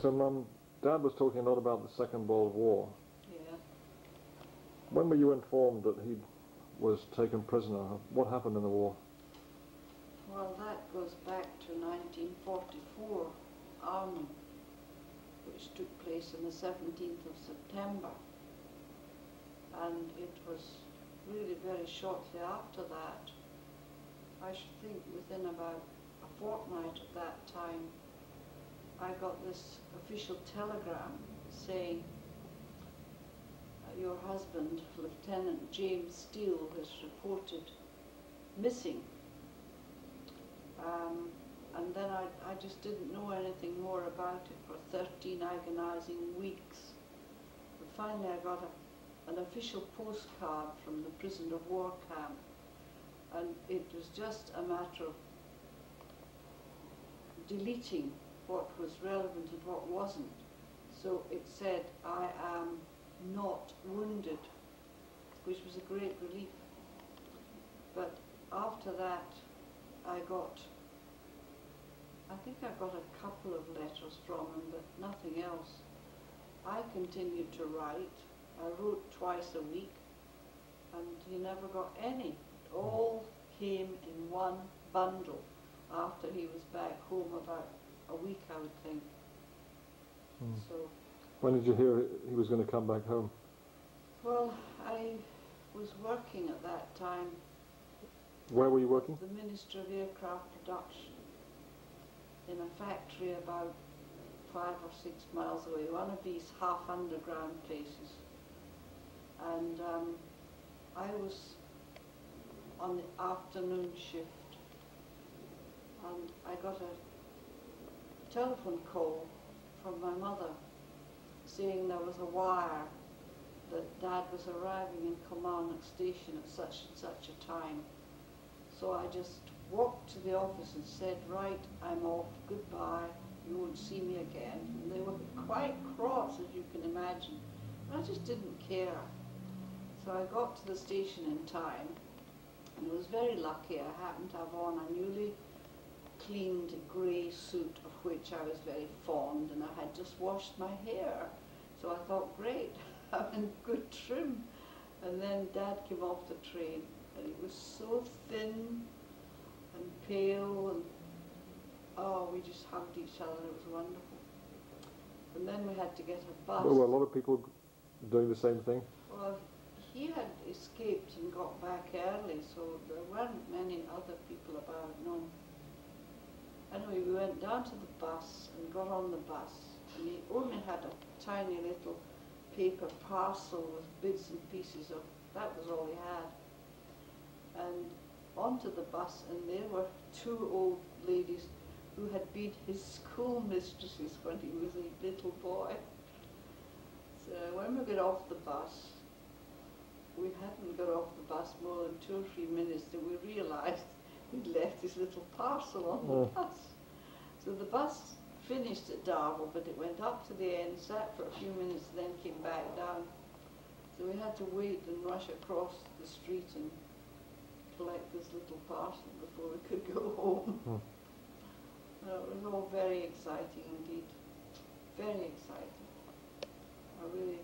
So, Mum, Dad was talking a lot about the Second World War. Yeah. When were you informed that he was taken prisoner? What happened in the war? Well, that goes back to 1944 Army, which took place on the 17th of September. And it was really very shortly after that, I should think within about a fortnight of that time, I got this official telegram saying, your husband, Lieutenant James Steele, has reported missing. And then I just didn't know anything more about it for 13 agonizing weeks. But finally I got an official postcard from the prisoner of war camp, and it was just a matter of deleting what was relevant and what wasn't. So it said, I am not wounded, which was a great relief. But after that I think I got a couple of letters from him, but nothing else. I continued to write. I wrote twice a week, and he never got any. It all came in one bundle after he was back home, about a week, I would think. So. When did you hear he was going to come back home? Well, I was working at that time. Where were you working? The Ministry of Aircraft Production, in a factory about 5 or 6 miles away, one of these half underground places. And I was on the afternoon shift, and I got a telephone call from my mother saying there was a wire that Dad was arriving in Kilmarnock station at such and such a time. So I just walked to the office and said, right, I'm off, goodbye, you won't see me again. And they were quite cross, as you can imagine. I just didn't care. So I got to the station in time, and I was very lucky. I happened to have on a newly cleaned grey suit, of which I was very fond, and I had just washed my hair. So I thought, great, I'm in good trim. And then Dad came off the train, and he was so thin and pale, and oh, we just hugged each other, it was wonderful. And then we had to get a bus. Were a lot of people doing the same thing? Well, he had escaped and got back early, so there weren't many other people about, no. Anyway, we went down to the bus and got on the bus, and he only had a tiny little paper parcel with bits and pieces of, that was all he had. And onto the bus, and there were 2 old ladies who had been his school mistresses when he was a little boy. So when we got off the bus, we hadn't got off the bus more than 2 or 3 minutes that we realised he'd left his little parcel on the bus. So the bus finished at Darvel, but it went up to the end, sat for a few minutes, then came back down. So we had to wait and rush across the street and collect this little parcel before we could go home. No, it was all very exciting indeed. Very exciting. I really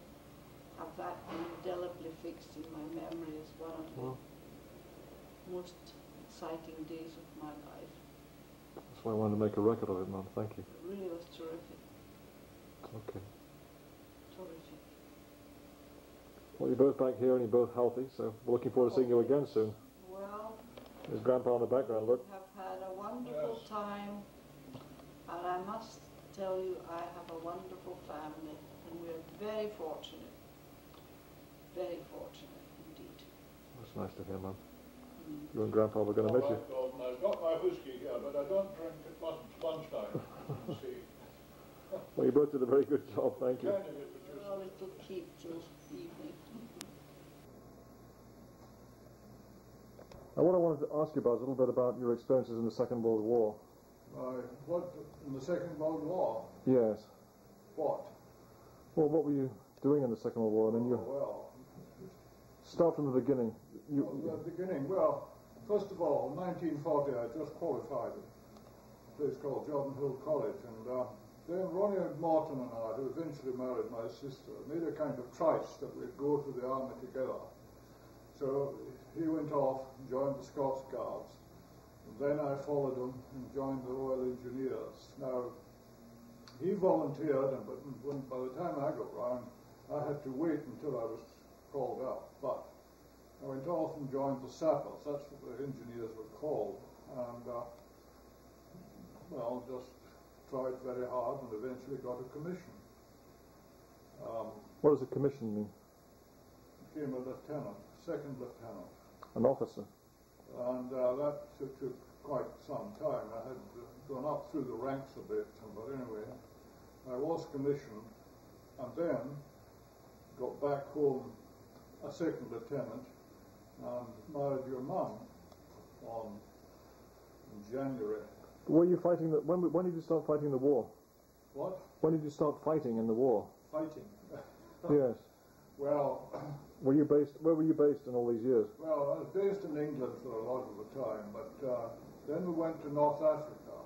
have that indelibly fixed in my memory as one of the most exciting days of my life. That's why I wanted to make a record of it, Mum. Thank you. It really was terrific. Okay. Terrific. Well, you're both back here and you're both healthy, so we're looking forward to seeing you again soon. Well, There's Grandpa in the background, look. we have had a wonderful time, and I must tell you, I have a wonderful family, and we're very fortunate. Very fortunate indeed. That's nice to hear, Mum. You and Grandpa were going to miss you. I've got my whiskey here, but I don't drink at lunchtime. See. Well, you both did a very good job, thank you. Well, it'll keep till evening. Now, what I wanted to ask you about is a little bit about your experiences in the Second World War. What, in the Second World War? Yes. What? Well, what were you doing in the Second World War? And then you start from the beginning. The beginning. Well, first of all, in 1940, I just qualified at a place called Jordan Hill College, and then Ronnie Morton and I, who eventually married my sister, made a kind of tryst that we'd go to the army together. So he went off and joined the Scots Guards, and then I followed him and joined the Royal Engineers. Now, he volunteered, and by the time I got round, I had to wait until I was called up. But I went off and joined the sappers, that's what the engineers were called, and well, just tried very hard and eventually got a commission. What does a commission mean? Became a lieutenant, second lieutenant. An officer. And that took quite some time. I had gone up through the ranks a bit, but anyway, I was commissioned and then got back home a second lieutenant and married your mum in January. Were you fighting when did you start fighting the war? What? When did you start fighting in the war? Fighting? Yes. Well, where were you based in all these years? Well, I was based in England for a lot of the time, but then we went to North Africa,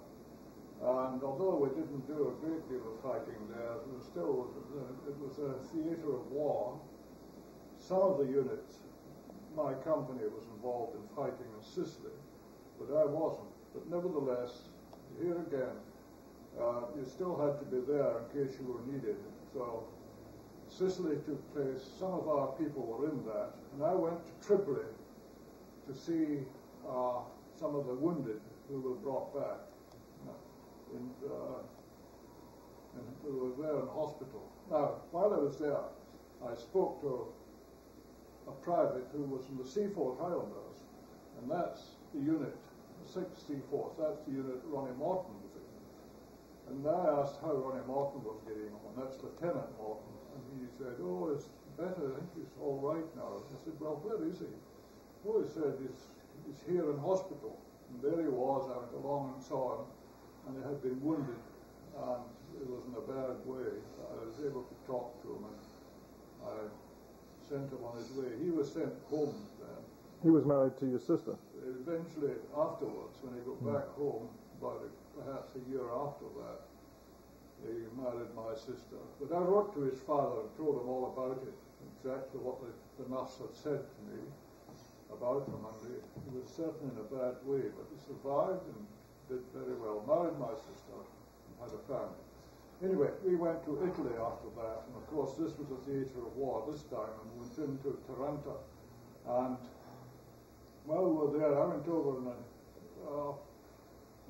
and although we didn't do a great deal of fighting there, it was a theatre of war. Some of the units, my company was involved in fighting in Sicily, but I wasn't. But nevertheless, here again, you still had to be there in case you were needed. So Sicily took place, some of our people were in that, and I went to Tripoli to see some of the wounded who were brought back. And we were there in hospital. Now, while I was there, I spoke to a private who was in the Seaforth Highlanders, and that's the unit, the 6th Seaforth, that's the unit Ronnie Morton was in. And I asked how Ronnie Morton was getting on, that's Lieutenant Morton, and he said, oh, it's better, I think he's all right now. I said, well, where is he? Oh, he said, he's here in hospital. And there he was, I went along and saw him, and he had been wounded, and it was in a bad way. I was able to talk to him, and I sent him on his way. He was sent home then. He was married to your sister? Eventually, afterwards, when he got back home, about perhaps a year after that, he married my sister. But I wrote to his father and told him all about it, exactly what the nurse had said to me about him, and he was certainly in a bad way, but he survived and did very well. Married my sister and had a family. Anyway, we went to Italy after that, and of course this was a theatre of war this time, and we went into Taranto. And while we were there, I went over in an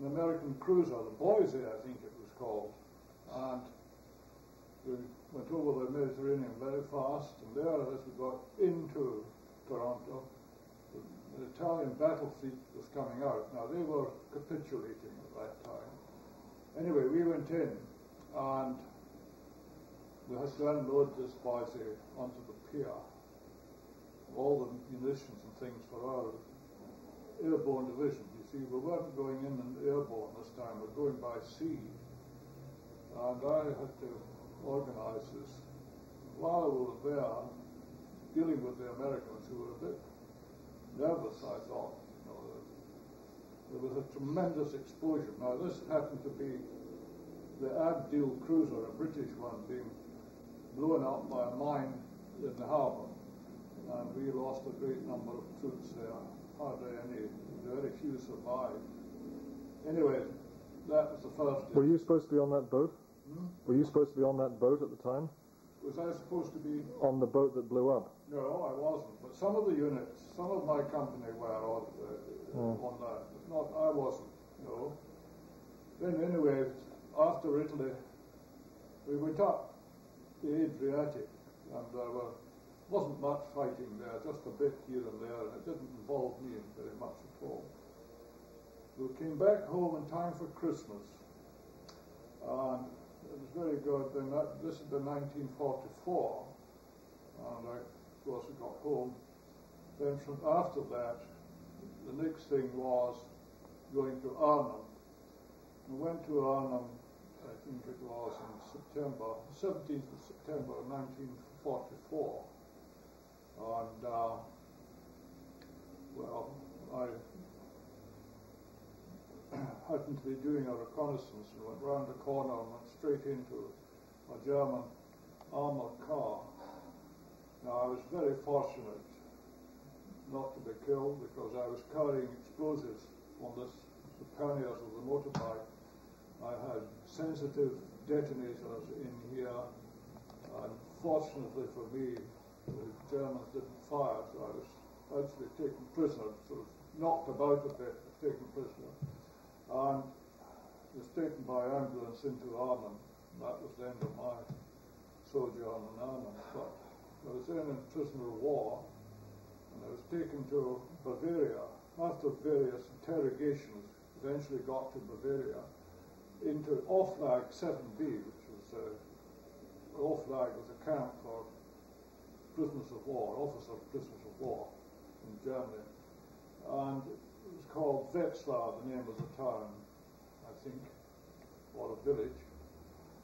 American cruiser, the Boise, I think it was called, and we went over the Mediterranean very fast, and there, as we got into Toronto, the Italian battle fleet was coming out. Now, they were capitulating at that time. Anyway, we went in, and we had to unload this Boise onto the pier. All the munitions and things for our airborne division. You see, we weren't going in airborne this time, we were going by sea. And I had to organize this. While we were there, dealing with the Americans, who were a bit nervous, I thought. You know, there was a tremendous explosion. Now, this happened to be the Abdeel cruiser, a British one, being blown up by a mine in the harbour. And we lost a great number of troops there. Hardly any, very few survived. Anyway, that was the first day. Were you supposed to be on that boat? Were you supposed to be on that boat at the time? Was I supposed to be? On the boat that blew up? No, I wasn't. But some of the units, some of my company were on that. Not, I wasn't, no. Then anyway, after Italy, we went up the Adriatic, and there wasn't much fighting there, just a bit here and there, and it didn't involve me very much at all. We came back home in time for Christmas, and it was very good. Then this had been 1944, and I, of course, we got home. Then from after that, the next thing was going to Arnhem. We went to Arnhem, I think it was in September, 17th of September 1944. And, well, happened to be doing a reconnaissance and went round the corner and went straight into a German armoured car. Now, I was very fortunate not to be killed because I was carrying explosives on the panniers of the motorbike. I had sensitive detonators in here, and fortunately for me, the Germans didn't fire, so I was actually taken prisoner, sort of knocked about a bit, taken prisoner, and was taken by ambulance into Arnhem. That was the end of my sojourn in Arnhem. But I was then in prisoner of war, and I was taken to Bavaria. After various interrogations, eventually got to Bavaria, into Auflag 7B, which was Auflag was a camp for prisoners of war, officer prisoners of war in Germany. And it was called Wetzlar, the name of the town, I think, or a village.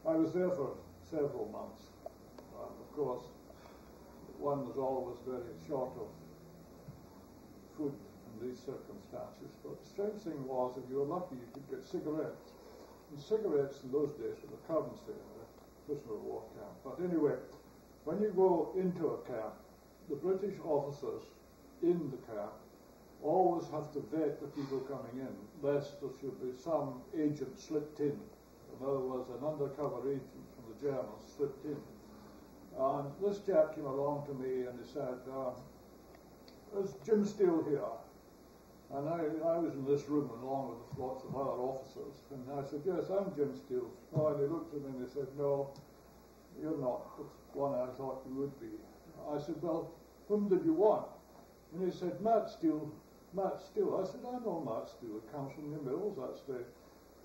I was there for several months. And of course, one was always very short of food in these circumstances. But the strange thing was, if you were lucky, you could get cigarettes. And cigarettes in those days were the currency in the prisoner of war camp. But anyway, when you go into a camp, the British officers in the camp always have to vet the people coming in, lest there should be some agent slipped in. In other words, an undercover agent from the Germans slipped in. And this chap came along to me and he said, "Is Jim Steele here?" And I was in this room along with lots of other officers. And I said, "Yes, I'm Jim Steele." Oh, and he looked at me and he said, "No, you're not the one I thought you would be." I said, "Well, whom did you want?" And he said, Matt Steele. Matt Steele. I said, "I know Matt Steele. It comes from the Mills. That's the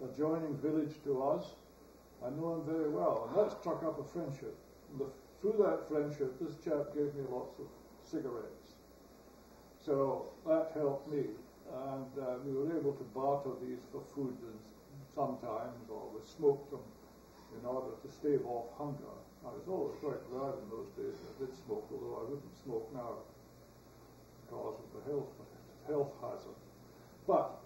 adjoining village to us. I know him very well." And that struck up a friendship. And through that friendship, this chap gave me lots of cigarettes. So that helped me. And we were able to barter these for food and sometimes, or we smoked them in order to stave off hunger. I was always quite glad in those days that I did smoke, although I wouldn't smoke now because of the health hazard. But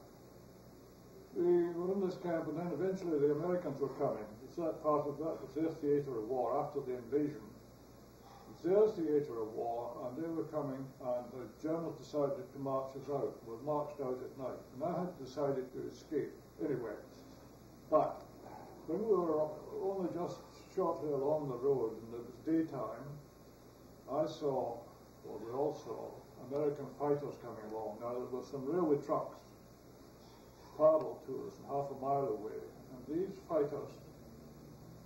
we were in this camp, and then eventually the Americans were coming. It's that part of that was their theatre of war after the invasion. It's their theatre of war, and they were coming, and the Germans decided to march us out. We marched out at night, and I had decided to escape anyway. But when we were only just shortly along the road, and it was daytime, I saw, or we all saw, American fighters coming along. Now, there were some railway trucks parallel to us and half a mile away, and these fighters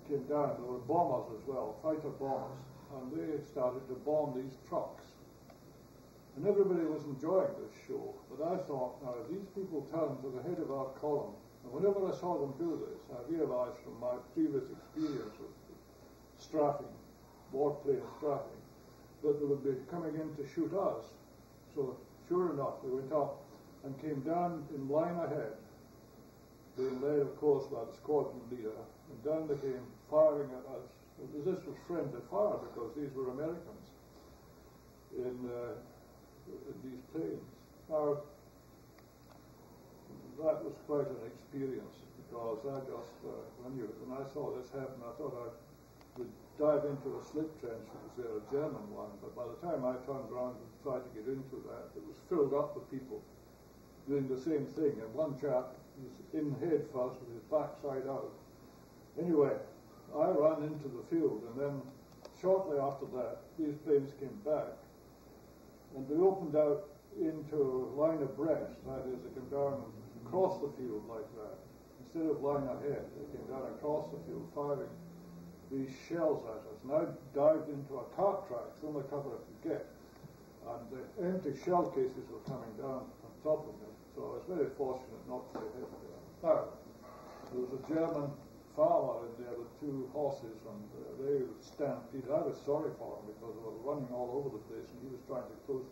came down. There were bombers as well, fighter bombers, and they started to bomb these trucks. And everybody was enjoying this show, but I thought, now, if these people turn to the head of our column, and whenever I saw them do this, I realized from my previous experience of strafing, warplane strafing, that they would be coming in to shoot us. So sure enough, they went up and came down in line ahead, being led, of course, by the squadron leader, and down they came firing at us. This was friendly fire because these were Americans in these planes. Now, that was quite an experience because I just, when I saw this happen, I thought I would dive into a slip trench that was there, a German one, but by the time I turned around and tried to get into that, it was filled up with people doing the same thing, and one chap was in head first with his backside out. Anyway, I ran into the field, and then shortly after that, these planes came back, and they opened out into line abreast, that is, they came down across the field like that. Instead of lying ahead, they came down across the field firing these shells at us. And I dived into a cart track, the only cover I could get, and the empty shell cases were coming down on top of me. So I was very fortunate not to be hit there. Now, there was a German farmer in there with two horses, and they stampeded. I was sorry for him because they were running all over the place, and he was trying to close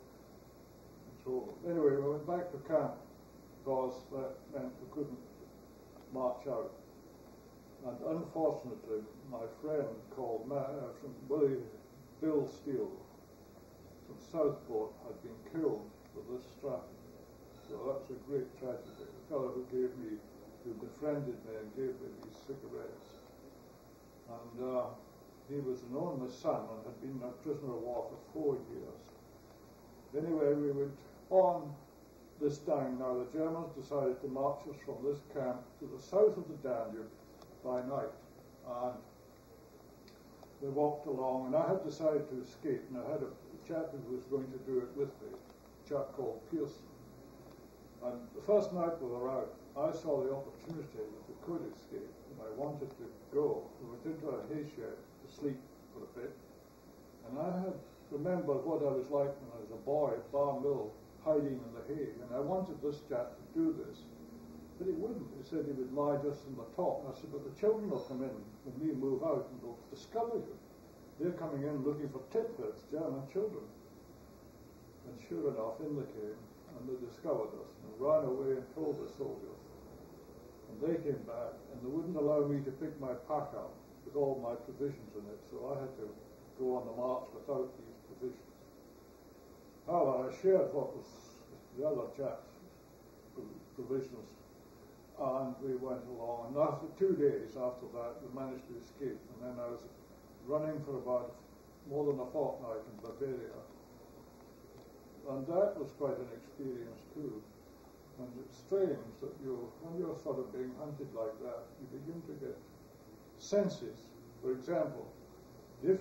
control. Anyway, we went back to camp because that meant we couldn't march out. And unfortunately, my friend called from Bill Steele from Southport had been killed with this strap. So that's a great tragedy. The fellow who befriended me and gave me these cigarettes. And he was an only son and had been a prisoner of war for 4 years. Anyway, we went on this time. Now the Germans decided to march us from this camp to the south of the Danube by night. And we walked along, and I had decided to escape, and I had a chap who was going to do it with me, a chap called Pearson. And the first night we were out, I saw the opportunity that we could escape, and I wanted to go. We went into a hay shed to sleep for a bit, and I had remembered what I was like when I was a boy at Bar Mill, hiding in the hay, and I wanted this chap to do this. But he wouldn't. He said he would lie just on the top. And I said, but the children will come in when we move out and they'll discover you. They're coming in looking for titbits, German children. And sure enough, in they came, and they discovered us and ran away and told the soldiers. And they came back, and they wouldn't allow me to pick my pack up with all my provisions in it, so I had to go on the march without these provisions. However, I shared what was the other chap's provisions, and we went along. And after 2 days after that, we managed to escape. And then I was running for about more than a fortnight in Bavaria. And that was quite an experience too. And it's strange that when you're sort of being hunted like that, you begin to get senses. For example, if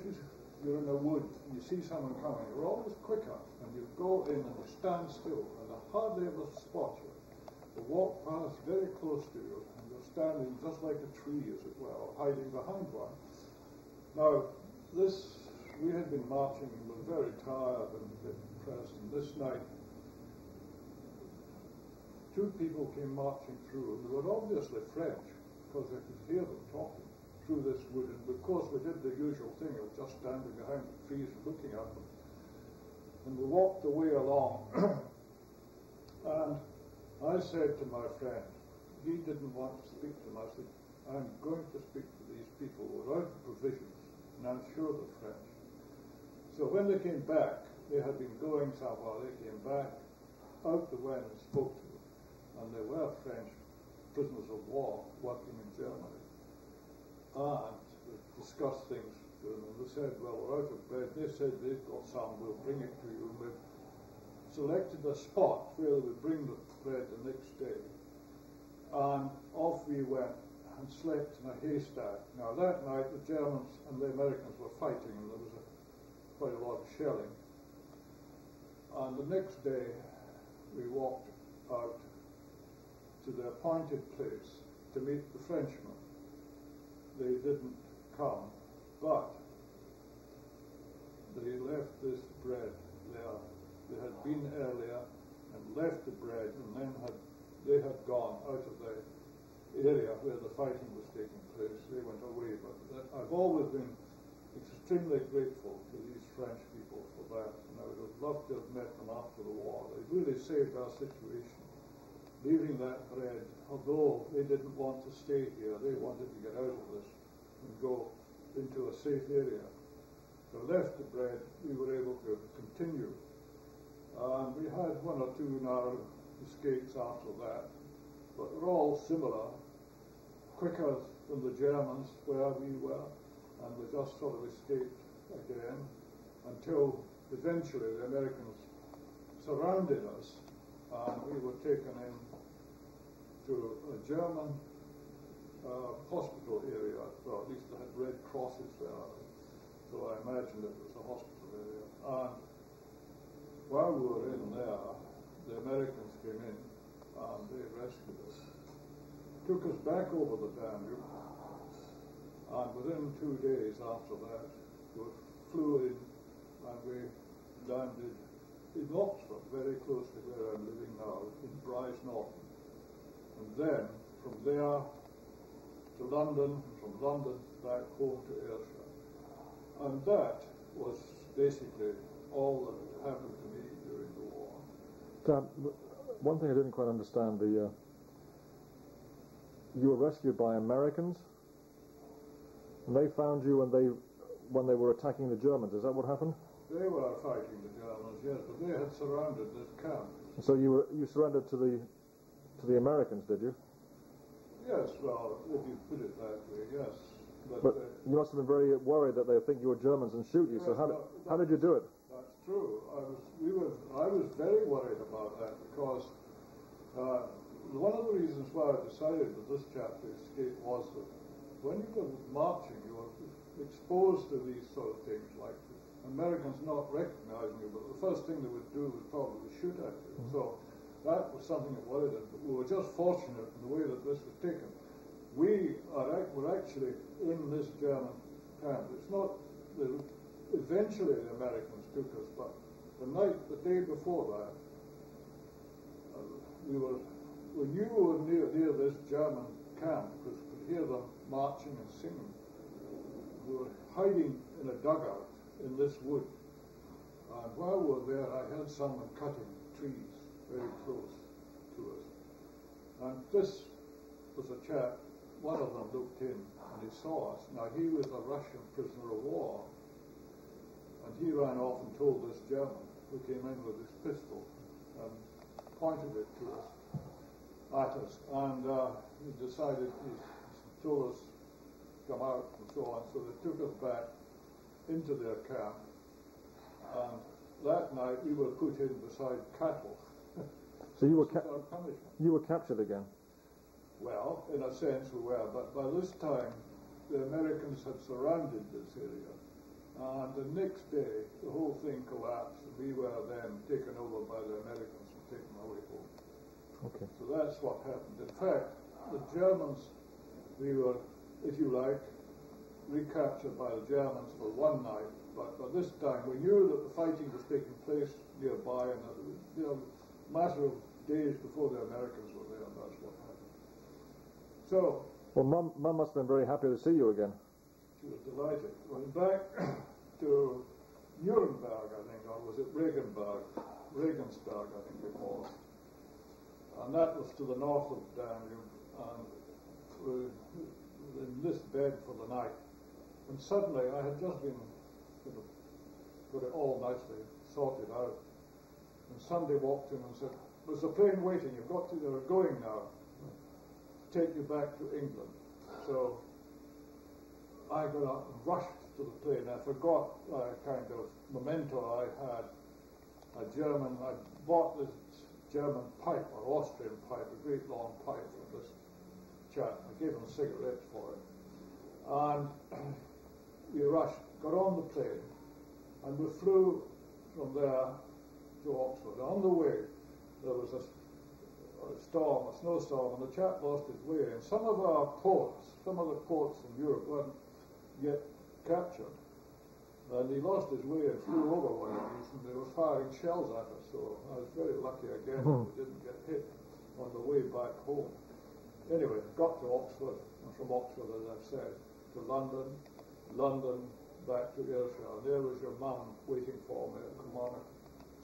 you're in a wood and you see someone coming, you're always quicker, and you go in and you stand still, and they hardly ever spot you. They walk past very close to you, and you're standing just like a tree, as it were, or hiding behind one. Now, we had been marching and were very tired and a bit depressed, and this night, 2 people came marching through, and they were obviously French, because I could hear them talking through this wood. And of course, we did the usual thing of just standing behind the trees and looking at them. And we walked away along, and I said to my friend, he didn't want to speak to them. I said, I'm going to speak to these people. We're out of provisions, and I'm sure they're French. So when they came back, they had been going somewhere. They came back, out they went and spoke to them. And they were French prisoners of war working in Germany. And we discussed things to them, and they said, well, we're out of bread. They said they've got some, we'll bring it to you. And we've selected a spot where they would bring the bread the next day. And off we went and slept in a haystack. Now that night the Germans and the Americans were fighting, and there was quite a lot of shelling. And the next day we walked out to the appointed place to meet the Frenchmen. They didn't come, but they left this bread there. They had been earlier and left the bread, and then they had gone out of the area where the fighting was taking place. They went away, but I've always been extremely grateful to these French people for that, and I would have loved to have met them after the war. They really saved our situation. Leaving that bread, although they didn't want to stay here, they wanted to get out of this and go into a safe area. So left the bread, we were able to continue. And we had 1 or 2 narrow escapes after that, but they're all similar, quicker than the Germans where we were, and we just sort of escaped again until eventually the Americans surrounded us, and we were taken in to a German hospital area, or at least they had Red Crosses there, so I imagined it was a hospital area. And while we were in there, the Americans came in and they rescued us, took us back over the Danube, and within 2 days after that, we flew in and we landed in Oxford, very close to where I'm living now, in Bryce Norton. And then, from there to London, and from London back home to Ayrshire. And that was basically all that happened to me during the war. Dad, one thing I didn't quite understand, you were rescued by Americans, and they found you when they were attacking the Germans. Is that what happened? They were fighting the Germans, yes, but they had surrounded this camp. So you surrendered to the Americans, did you? Yes, well, if you put it that way, yes. But you must have been very worried that they think you were Germans and shoot you. Yes, So how did you do it? That's true. I was very worried about that because one of the reasons why I decided that this chapter escape was that when you were marching, you were exposed to these sort of things, like Americans not recognizing you, but the first thing they would do was probably shoot at you. Mm-hmm. So that was something that worried us. But we were just fortunate in the way that this was taken. We're actually in this German camp. It's not eventually the Americans took us, but the day before that, we knew we were near this German camp because we could hear them marching and singing. We were hiding in a dugout in this wood, and while we were there, I heard someone cutting trees very close to us. And this was a chap. One of them looked in and he saw us. Now he was a Russian prisoner of war, and he ran off and told this German who came in with his pistol and pointed it to us, at us, and he decided, he told us to come out and so on. So they took us back into their camp, and that night we were put in beside cattle. So you were captured again? Well, in a sense we were, but by this time the Americans had surrounded this area, and the next day the whole thing collapsed, and we were then taken over by the Americans and taken away home. Okay. So that's what happened. In fact, the Germans, we were, if you like, recaptured by the Germans for one night, but by this time we knew that the fighting was taking place nearby, and it was a matter of days before the Americans were there, and that's what happened. So, well, Mum must have been very happy to see you again. She was delighted. Went back to Nuremberg, I think, or was it Regensburg, I think it was. And that was to the north of Danube, and we were in this bed for the night. And suddenly, I had just been got it all nicely sorted out, and somebody walked in and said, "There's a plane waiting, they're going now. Take you back to England." So I got up and rushed to the plane. I forgot kind of memento I had. I bought this German pipe, or Austrian pipe, a great long pipe from this chap. I gave him cigarettes for it. And we rushed, got on the plane, and we flew from there to Oxford. On the way, there was a snowstorm, and the chap lost his way. And some of the ports in Europe weren't yet captured. And he lost his way and flew over one of these, and they were firing shells at us. So I was very lucky again that we didn't get hit on the way back home. Anyway, got to Oxford, and from Oxford, as I've said, to London, back to Ayrshire. And there was your mum waiting for me at Kilmarnock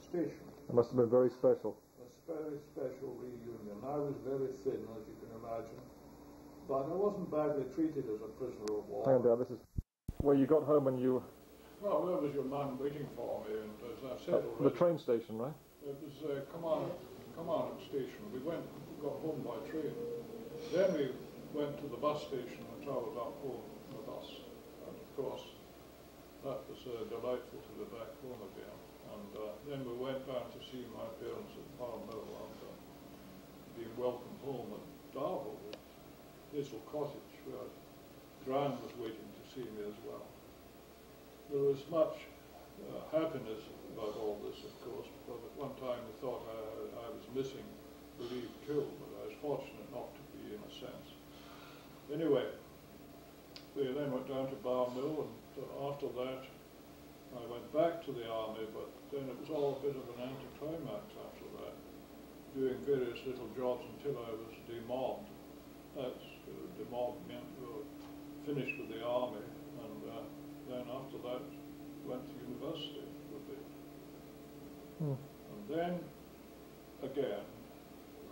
Station. It must have been very special. Very special reunion. I was very thin, as you can imagine, but I wasn't badly treated as a prisoner of war. Hang on, this is where you got home and you... Well, there was your man waiting for me, and as I said already... The train station, right? It was Kilmarnock Station. We got home by train. Then we went to the bus station and travelled up home on the bus. And of course, that was delightful to be back home again. And then we went down to see my parents at Barmill and being welcomed home at Darvel, Hazel Cottage, where Gran was waiting to see me as well. There was much happiness about all this, of course, because at one time we thought I was missing, believed killed, but I was fortunate not to be, in a sense. Anyway, we then went down to Barmill, and after that I went back to the army, but then it was all a bit of an anticlimax after that, doing various little jobs until I was demobbed. That's demobbed meant we were finished with the army, and then after that went to university for a bit. And then again,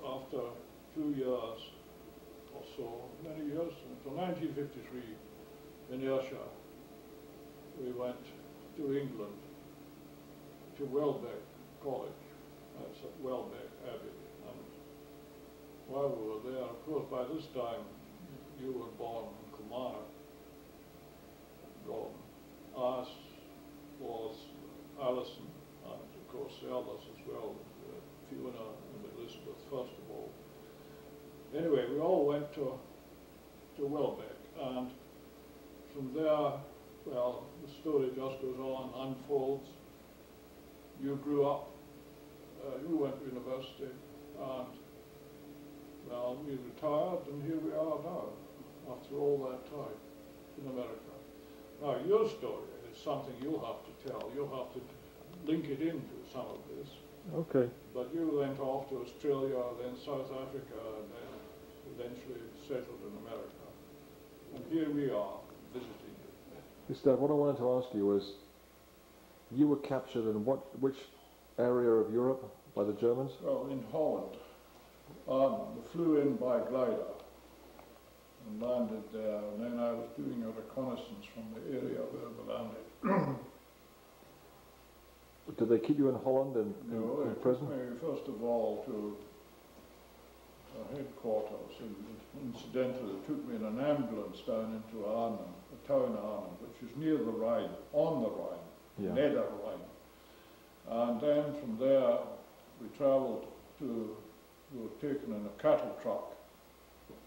after 2 years or so, many years, until 1953 in Ayrshire, we went to England, to Welbeck College, That's at Welbeck Abbey. And while we were there, of course, by this time, you were born in Kilmarnock, Gordon. As was Alison, and of course the others as well, Fiona and Elizabeth, first of all. Anyway, we all went to Welbeck, and from there, well, the story just goes on, unfolds. You grew up, you went to university, and well, we retired, and here we are now, after all that time in America. Now, your story is something you'll have to tell. You'll have to link it into some of this. Okay. But you went off to Australia, then South Africa, and then eventually settled in America. And here we are, visiting you. Yes, Dad, what I wanted to ask you was, you were captured in which area of Europe by the Germans? Well, in Holland. We flew in by glider and landed there, and then I was doing a reconnaissance from the area where we landed. Did they keep you in Holland in prison? They took me, first of all, to headquarters. Incidentally, they took me in an ambulance down into Arnhem, the town Arnhem, which is near the Rhine, on the Rhine, Nether Rhine. And then from there, we travelled to, we were taken in a cattle truck,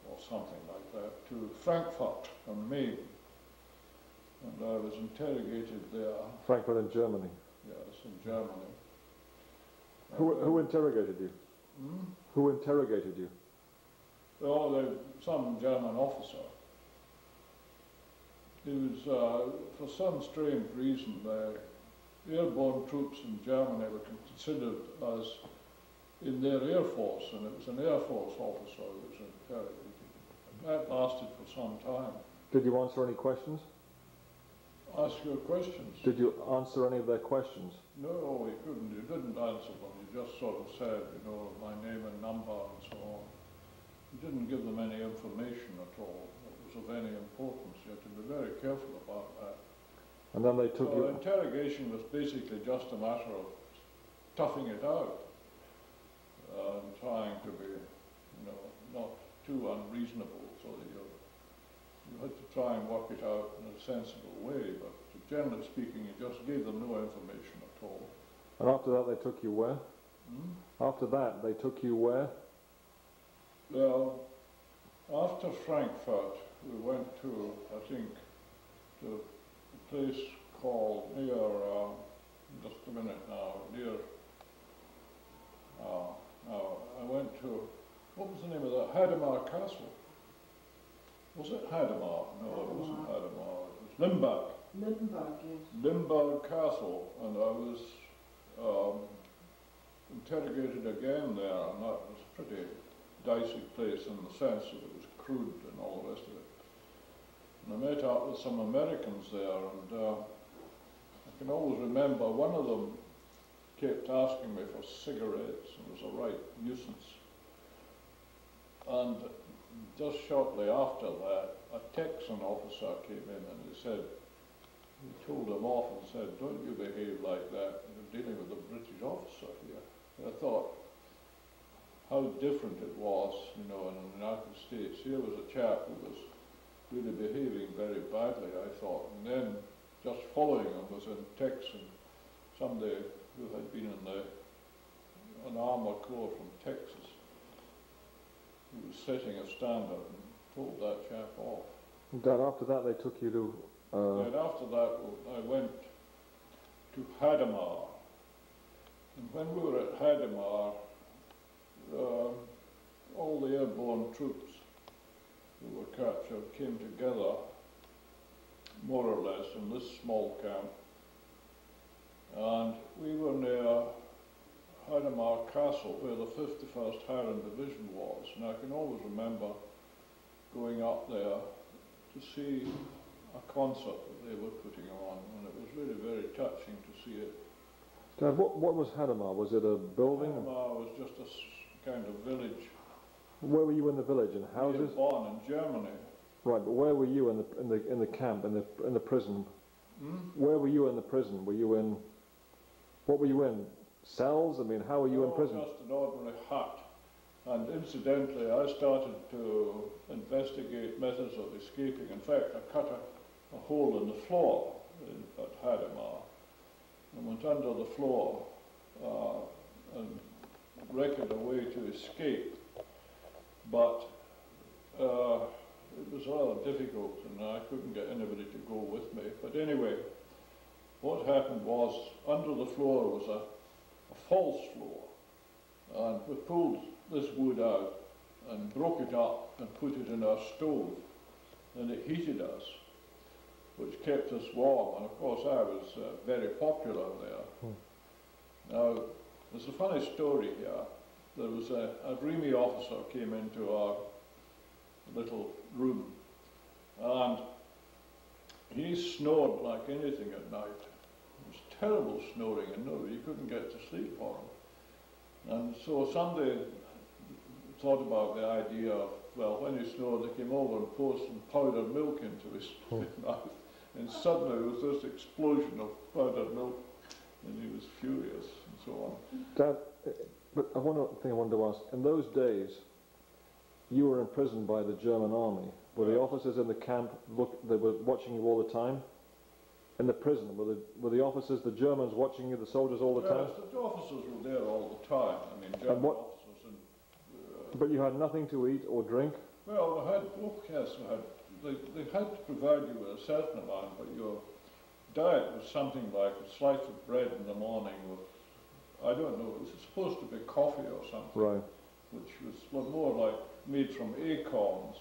or something like that, to Frankfurt on Main. And I was interrogated there. Frankfurt in Germany? Yes, in Germany. Who interrogated you? Hmm? Who interrogated you? Oh, some German officer. It was, for some strange reason, the airborne troops in Germany were considered as in their Air Force, and it was an Air Force officer who was interrogated. That lasted for some time. Did you answer any questions? Ask your questions. Did you answer any of their questions? No, he couldn't. He didn't answer them. He just sort of said, you know, my name and number and so on. He didn't give them any information at all that was of any importance. You had to be very careful about that. And then they took you... Interrogation was basically just a matter of toughing it out and trying to be, you know, not too unreasonable, so that you had to try and work it out in a sensible way, but generally speaking, you just gave them no information at all. And after that, they took you where? Hmm? After that, they took you where? Well, after Frankfurt, we went to, I think, to a place called near, just a minute now, near, I went to, what was the name of that? Hadamar Castle. Was it Hadamar? No, it wasn't Hadamar. It was Limburg. Limburg, yes. Limburg Castle, and I was interrogated again there, and that was a pretty dicey place in the sense that it was crude and all the rest of it. And I met up with some Americans there, and I can always remember one of them kept asking me for cigarettes, and it was a right nuisance. And just shortly after that, a Texan officer came in and he said, he told him off and said, don't you behave like that, you're dealing with a British officer here. And I thought how different it was, you know, in the United States. Here was a chap who was really behaving very badly, I thought, and then just following him was a Texan, somebody who had been in an armour corps from Texas. He was setting a standard and told that chap off. Dad, after that they took you to... Then after that I went to Hadamar. And when we were at Hadamar, all the airborne troops who were captured came together, more or less, in this small camp. And we were near Hadamar Castle, where the 51st Highland Division was, and I can always remember going up there to see a concert that they were putting on, and it was really very touching to see it. Dad, what was Hadamar? Was it a building? Hadamar was just a kind of village. Where were you in the village? In houses? We were born in Germany. Right, but where were you in the camp, in the prison? Hmm? Where were you in the prison? Were you in? What were you in? cells? I mean, how were you in prison? Just an ordinary hut. And incidentally, I started to investigate methods of escaping. In fact, I cut a hole in the floor at Hadamar and went under the floor and reckoned a way to escape. But it was rather difficult, and I couldn't get anybody to go with me. But anyway, what happened was, under the floor was a false floor, and we pulled this wood out and broke it up and put it in our stove, and it heated us, which kept us warm, and of course I was very popular there. Now, there's a funny story here. There was a Remy officer came into our little room, and he snored like anything at night. It was terrible snoring, and no, you couldn't get to sleep for him. And so somebody thought about the idea of, well, when he snored, they came over and poured some powdered milk into his mouth, and suddenly there was this explosion of powdered milk, and he was furious, and so on. Dad, but one thing I wanted to ask, in those days, you were imprisoned by the German army. Were the officers in the camp, they were watching you all the time? In the prison, were the officers, the Germans, watching you, the soldiers, all the time? Yes, the officers were there all the time. I mean, German officers. And, but you had nothing to eat or drink? Well, they had to provide you with a certain amount, but your diet was something like a slice of bread in the morning with, I don't know, it was supposed to be coffee or something, right, which was more like made from acorns.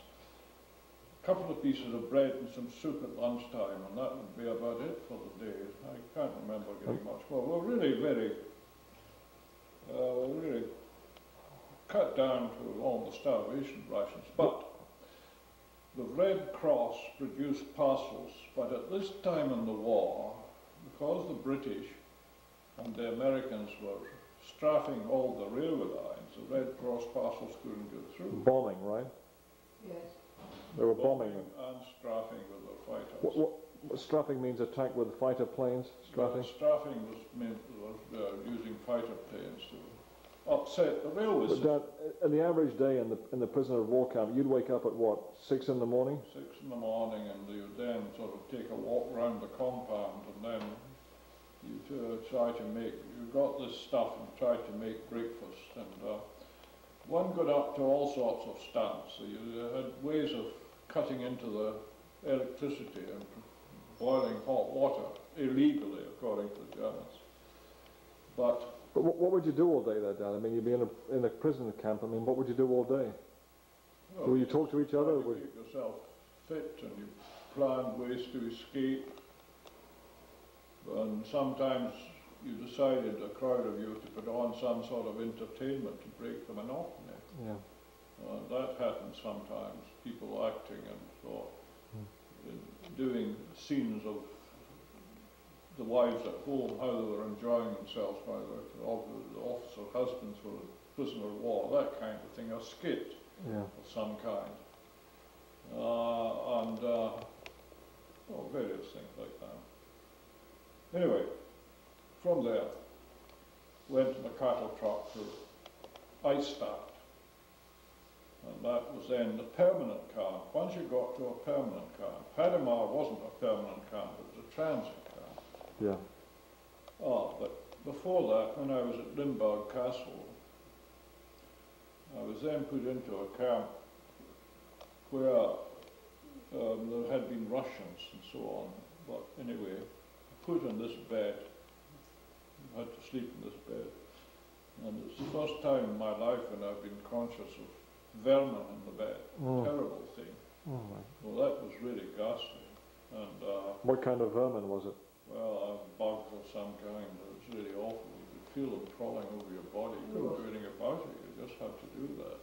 A couple of pieces of bread and some soup at lunchtime, and that would be about it for the day. I can't remember getting much more. We're really cut down to almost starvation rations. But the Red Cross produced parcels, but at this time in the war, because the British and the Americans were strafing all the railway lines, the Red Cross parcels couldn't go through. Bombing, right? Yes. They were bombing. And strafing with their fighters. What strafing means? Attack with fighter planes? Strafing? Strafing was using fighter planes to upset the railway system. Dad, in the average day in the prisoner of war camp, you'd wake up at what, 6 in the morning? 6 in the morning, and you'd then sort of take a walk around the compound, and then you try to make, you got this stuff and tried to make breakfast, and one got up to all sorts of stunts. So you had ways of cutting into the electricity and boiling hot water, illegally according to the Germans. But what would you do all day there, Dad? I mean, you'd be in a prison camp. I mean, what would you do all day? Well, will you talk to each other? You keep yourself fit, and you plan ways to escape. And sometimes you decided, a crowd of you, to put on some sort of entertainment to break the monotony. Yeah. That happens sometimes, people acting and so doing scenes of the wives at home, how they were enjoying themselves while the officer husbands were prisoner of war, that kind of thing, a skit of some kind. Various things like that. Anyway, from there, went in a cattle truck to Eichstätt, and that was then the permanent camp. Once you got to a permanent camp, Hadamar wasn't a permanent camp, it was a transit camp. Yeah. But before that, when I was at Limburg Castle, I was then put into a camp where there had been Russians and so on. But anyway, put in this bed, I had to sleep in this bed. And it's the first time in my life when I've been conscious of vermin in the bed. Terrible thing. Well, that was really ghastly. And what kind of vermin was it? Well, bugs of some kind. It was really awful. You could feel them crawling over your body. You couldn't do anything about it. You just had to do that.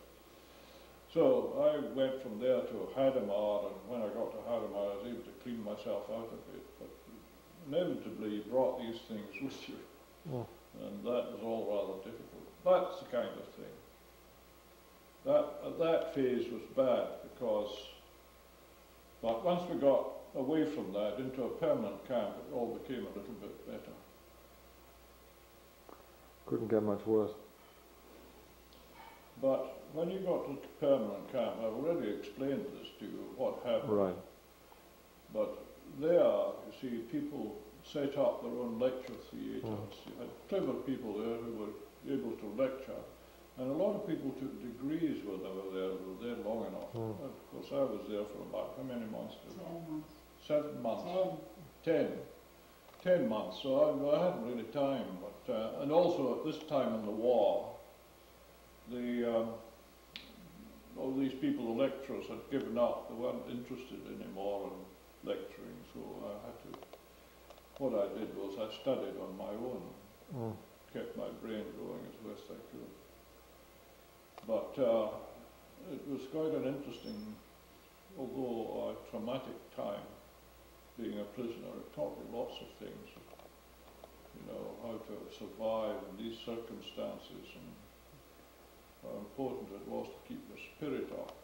So I went from there to Hadamar, and when I got to Hadamar, I was able to clean myself out of it. But inevitably, you brought these things with you, and that was all rather difficult. That's the kind of thing. That phase was bad because, but once we got away from that into a permanent camp, it all became a little bit better. Couldn't get much worse. But when you got to permanent camp, I've already explained this to you, what happened. Right. But there, you see, people set up their own lecture theatres. You had clever people there who were able to lecture. And a lot of people took degrees when they were there long enough. Of course, I was there for about, how many months? 10 months. 7 months. 10. 10 months, so I hadn't really time. But and also at this time in the war, all these people, the lecturers, had given up. They weren't interested anymore in lecturing, so I had to. What I did was I studied on my own, kept my brain going as best I could. But it was quite an interesting, although traumatic time, being a prisoner. It taught me lots of things, you know, how to survive in these circumstances and how important it was to keep your spirit up.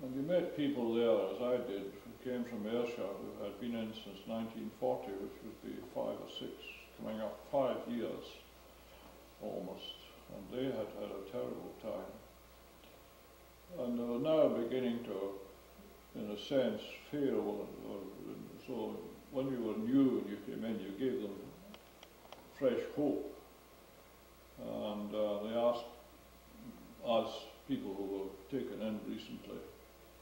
And you met people there, as I did, who came from Ayrshire, who had been in since 1940, which would be 5 or 6, coming up 5 years almost, and they had had a terrible time. And they were now beginning to, in a sense, fail. So when you were new and you came in, you gave them fresh hope. And they asked us, people who were taken in recently,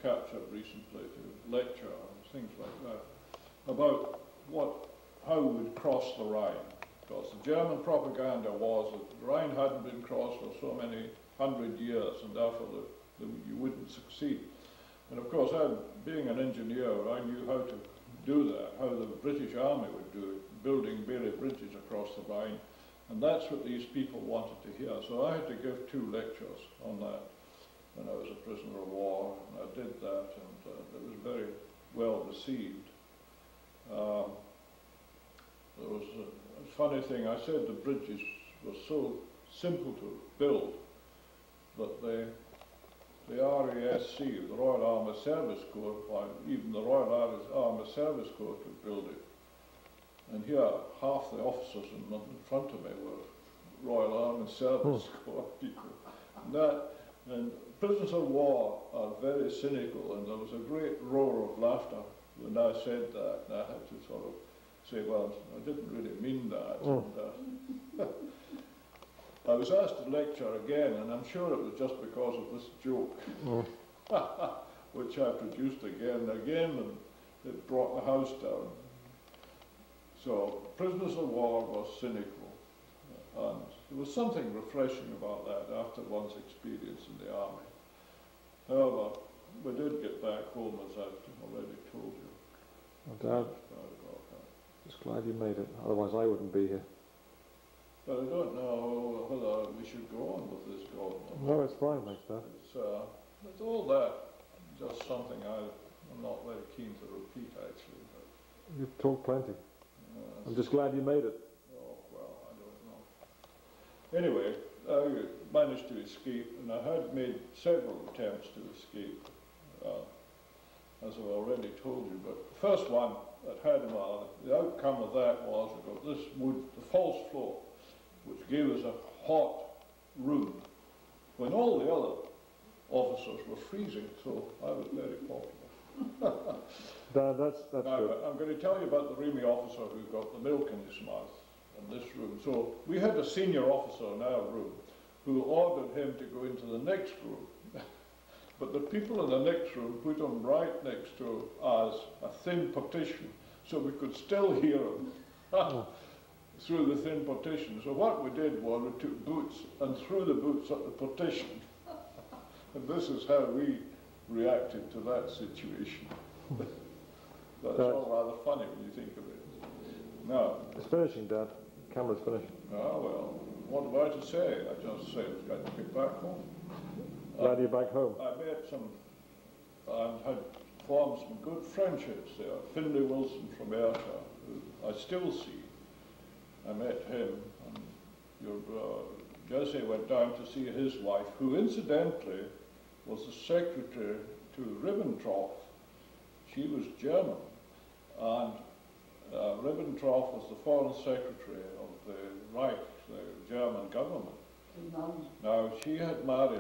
captured recently, to lecture and things like that, about how we would cross the Rhine. Because the German propaganda was that the Rhine hadn't been crossed for so many 100 years, and therefore you wouldn't succeed. And of course, being an engineer, I knew how to do that, how the British Army would do it, building Bailey bridges across the Rhine. And that's what these people wanted to hear. So I had to give 2 lectures on that when I was a prisoner of war, and I did that, and it was very well received. There was a funny thing. I said the bridges were so simple to build that the RASC, the Royal Army Service Corps, even the Royal Army Service Corps could build it. And here, half the officers in front of me were Royal Army Service Corps people. And prisoners of war are very cynical, and there was a great roar of laughter when I said that. And I had to sort of say, well, I didn't really mean that. And, I was asked to lecture again, and I'm sure it was just because of this joke, which I produced again and again, and it brought the house down. So, prisoners of war was cynical, and there was something refreshing about that after one's experience in the army. However, we did get back home, as I've already told you. No doubt. Just glad you made it, otherwise I wouldn't be here. But I don't know whether we should go on with this job. No, it's fine, thanks, Dad. It's all that, just something I'm not very keen to repeat, actually. But, You've talked plenty. I'm just glad you made it. Oh, well, I don't know. Anyway, I managed to escape, and I had made several attempts to escape, as I've already told you. But the first one that had the outcome of that was we got this wood, the false floor, which gave us a hot room, when all the other officers were freezing, so I was very popular. Dad, that's now, good. I'm going to tell you about the Remy officer who got the milk in his mouth in this room. So we had a senior officer in our room who ordered him to go into the next room. But the people in the next room put him right next to us, a thin partition, so we could still hear him through the thin partition. So what we did was we took boots and threw the boots at the partition. And this is how we reacted to that situation. That's all rather funny when you think of it. Now, it's finishing, Dad. Camera's finishing. Ah, well, what have I to say? I just say it's got to get back home. Glad you're back home. I met and had formed some good friendships there. Finlay Wilson from Ayrshire, who I still see. I met him, and your Jessie went down to see his wife, who incidentally was the secretary to Ribbentrop. She was German, and Ribbentrop was the foreign secretary of the Reich the German government. The nun. Now, she had married